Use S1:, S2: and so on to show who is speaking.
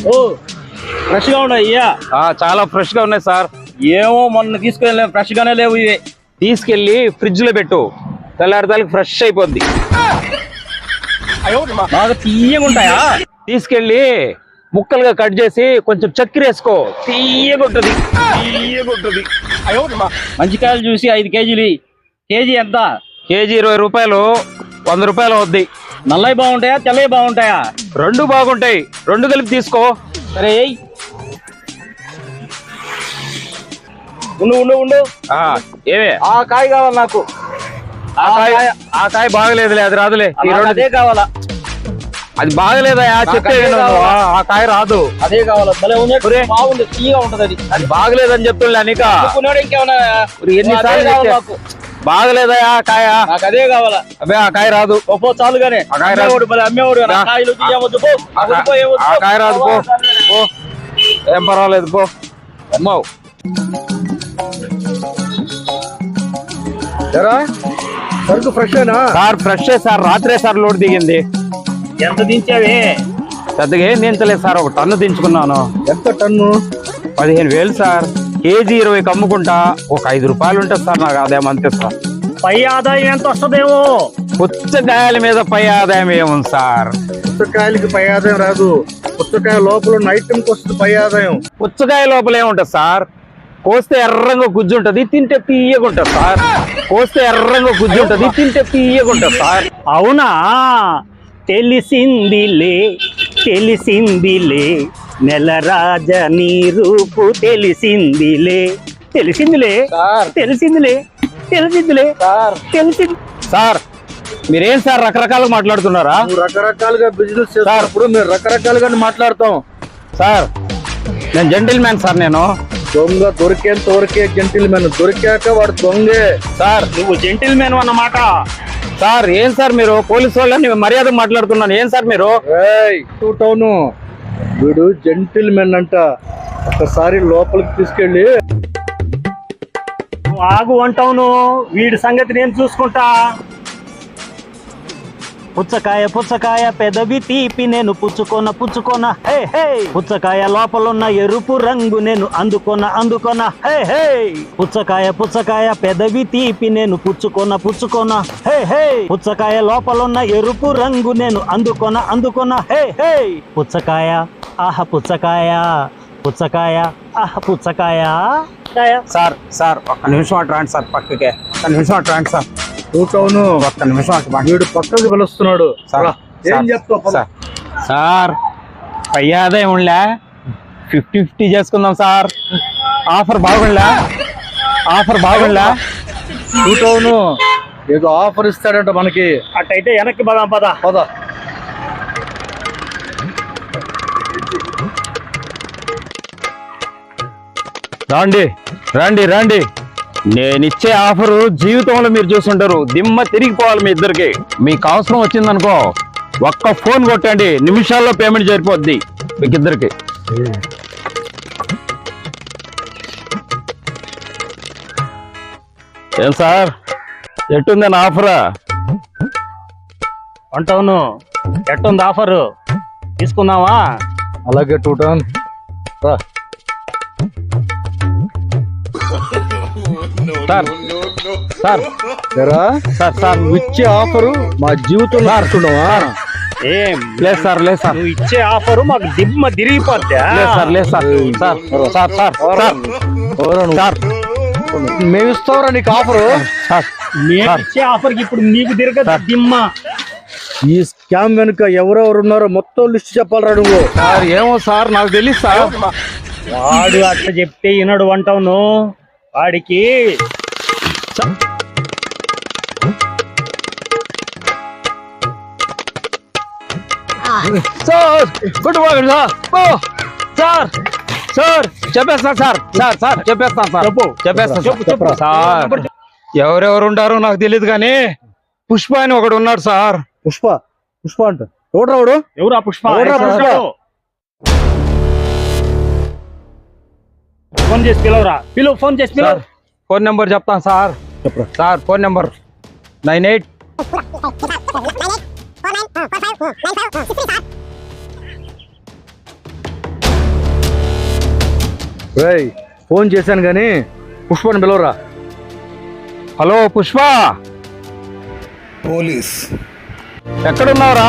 S1: ఓ fresh గా ఉన్నాయి అయ్యా.
S2: చాలా ఫ్రెష్ గా ఉన్నాయి సార్.
S1: ఏమో మొన్న తీసుకెళ్ళి ఫ్రెష్ గానే లేవు ఇవి.
S2: తీసుకెళ్లి ఫ్రిడ్జ్ లో పెట్టు, తెల్లారిదానికి ఫ్రెష్ అయిపోద్ది.
S1: బాగా తీయగా ఉంటాయా?
S2: తీసుకెళ్లి ముక్కలుగా కట్ చేసి కొంచెం చక్కెర వేసుకో, తీయగుంటది.
S1: మంచి కాయలు చూసి 5 కేజీలు. కేజీ ఎంత?
S2: కేజీ 20 రూపాయలు, 100 రూపాయలు అవుద్ది.
S1: నల్లవి బాగుంటాయా తెల్లవి బాగుంటాయా?
S2: రెండు బాగుంటాయి, రెండు కలిపి తీసుకో.
S1: సరే ఉండు ఉండు ఉండు.
S2: ఏమే
S1: ఆ కాయ కావాలి నాకు.
S2: ఆ కాయ బాగలేదులే, అది రాదులే. ఈ రెండు
S1: అదే కావాలా?
S2: అది బాగలేదా చెప్తే ఆ కాయ రాదు.
S1: అదే కావాలా? భలే ఉంది, బాగుంది, తీయగా ఉంటది. అది
S2: బాగలేదని చెప్తున్నా నీక.
S1: ఇంకేమన్నా
S2: ఎన్నిసార్లు బాగలేదా కాయ?
S1: నాకు అదే కావాలా.
S2: అదే ఆ కాయ రాదు.
S1: పో చాలుగానే. అమ్మేవాడు
S2: ఆ కాయ రాదు, పో. ఏం పర్వాలేదు, పో. అమ్మావు
S3: సరుకు ఫ్రెష్
S2: సార్. ఫ్రెష్ సార్, రాత్రే సార్ లోడ్ దిగింది.
S1: ఎంత దించావే?
S2: పెద్దగా ఏం దించలేదు సార్, 1 టన్ను దించుకున్నాను.
S3: ఎంత టన్ను?
S2: 15,000 సార్. కేజీ 20 అమ్ముకుంటా, ఒక 5 రూపాయలు ఉంటుంది సార్ నాకు ఆదాయం, అంతే సార్.
S1: పై ఆదాయం ఎంత వస్తుందేమో.
S2: పుచ్చకాయల మీద పై ఆదాయం ఏముంది సార్?
S3: పుచ్చకాయలకి పై ఆదాయం రాదు, పుచ్చకాయ లోపల ఉన్న ఐటెంకి వస్తుంది పై ఆదాయం.
S2: పుచ్చకాయ లోపల ఏముంటది సార్? కోస్తే ఎర్రంగా గుజ్జు ఉంటది, తింటే తీయగుంటది సార్. కోస్తే ఎర్రంగా గుజ్జు ఉంటది, తింటే తీయగుంటది సార్.
S1: అవునా? తెలిసిందిలే తెలిసిందిలే, నెలరాజ నీ రూపు తెలిసిందిలే. తెలిసిందిలే తెలిసిందిలే తెలిసిందిలే తెలిసింది.
S2: సార్ మీరేం సార్ రకరకాలుగా మాట్లాడుతున్నారా?
S3: రకరకాలుగా బిజినెస్ చేస్తున్నప్పుడు మీరు రకరకాలుగా మాట్లాడతాం
S2: సార్. నేను జెంటిల్ మ్యాన్ సార్. నేను
S3: దొంగ దొరికేంత వరకే జెంటిల్ మ్యాన్, దొరికాక వాడు దొంగే
S2: సార్.
S1: నువ్వు జెంటిల్ మ్యాన్ అన్నమాట
S2: సార్. ఏం సార్ మీరు పోలీసు వాళ్ళని మర్యాద మాట్లాడుతున్నాను, ఏం సార్ మీరు?
S3: టౌను వీడు జెంటిల్ మ్యాన్ అంట. ఒకసారి లోపలికి తీసుకెళ్ళి
S1: ఆగు అంటావును, వీడి సంగతి నేను చూసుకుంటా. పుచ్చకాయ పుచ్చకాయ పెదవి తీపి నేను పుచ్చుకోన హే హే. పుచ్చకాయ లోపలున్న ఎరుపు రంగు నేను అందుకోన హే హే. పుచ్చకాయ పుచ్చకాయ పెదవి తీపి నేను పుచ్చుకోన హే హే. పుచ్చకాయ లోపలున్న ఎరుపు రంగు నేను అందుకోన హే హే. పుచ్చకాయ ఆహ పుచ్చకాయ, పుచ్చకాయ ఆహ పుచ్చకాయ.
S2: సార్ సార్ ఒక్క నిమిషం అటు రండి సార్, పక్కకే ఒక్క నిమిషం అటు రండి సార్.
S3: టౌను
S2: ఒక్క నిమిషం అటు
S3: వీడు పక్కకి పిలుస్తున్నాడు. ఏం చెప్తావు
S2: సార్? పై ఆదాయం ఉండలే, 50-50 చేసుకుందాం సార్. ఆఫర్ బాగుండలే, ఆఫర్ బాగుండలే.
S3: టౌను ఏదో ఆఫర్ ఇస్తాడంట మనకి.
S1: అట్టయితే వెనక్కి పదాం, పద.
S2: రండి రండి రండి. నేనిచ్చే ఆఫరు జీవితంలో మీరు చూస్తుంటారు, దిమ్మ తిరిగిపోవాలి మీ ఇద్దరికి. మీకు అవసరం వచ్చిందనుకో ఒక్క ఫోన్ కొట్టండి, నిమిషాల్లో పేమెంట్ జరిపోద్ది మీకిద్దరికి. ఏం సార్ ఎట్టుంది నా ఆఫరా?
S1: అంటావును ఎట్టుంది ఆఫరు? తీసుకుందామా?
S3: అలాగే టౌన్ రా.
S2: సార్ సార్
S3: సార్ సార్ నువ్వు ఇచ్చే ఆఫరు మా జీవితంలో ఆడుతున్నావా?
S1: ఏం
S2: లేదు సార్, లేదు సార్.
S1: నువ్వు ఇచ్చే ఆఫరు మాకు దిమ్మ తిరిగిపోద్దా?
S2: లేదు సార్, లేదు sir. Sir sir sir sir
S3: మేము ఇస్తావురా నీకు ఆఫరు.
S2: సార్
S1: మేము ఇచ్చే ఆఫర్కి ఇప్పుడు నీకు తిరగదు దిమ్మ.
S3: ఈ స్కామ్ వెనుక ఎవరెవరు ఉన్నారో మొత్తం లిస్ట్ చెప్పాలరా నువ్వు.
S2: సార్ ఏమో సార్ నాకు తెలియదు సార్.
S1: వాడు అట్లా చెప్తే వినడు అంటావును. వాడికి
S2: sir good morning sir. Sir sir చెప్పేస్తాను సార్. సార్ సార్ చెప్పేస్తాను సార్. చెప్పేస్తాను సార్. ఎవరెవరు ఉంటారో నాకు తెలియదు కానీ పుష్ప అని ఒకడు ఉన్నాడు సార్.
S3: పుష్ప పుష్ప అంట ఎవడు?
S1: ఎవరా పుష్ప? ఫోన్ చేసి పిలవరా, ఫోన్ చేసి పిలవ.
S2: ఫోన్ నెంబర్ చెప్తాను సార్. సార్ ఫోన్ నెంబర్ 98
S3: 98 రేయ్ ఫోన్ చేశాను కానీ పుష్పని పిలవరా.
S2: హలో పుష్ప,
S4: పోలీస్
S2: ఎక్కడున్నావురా?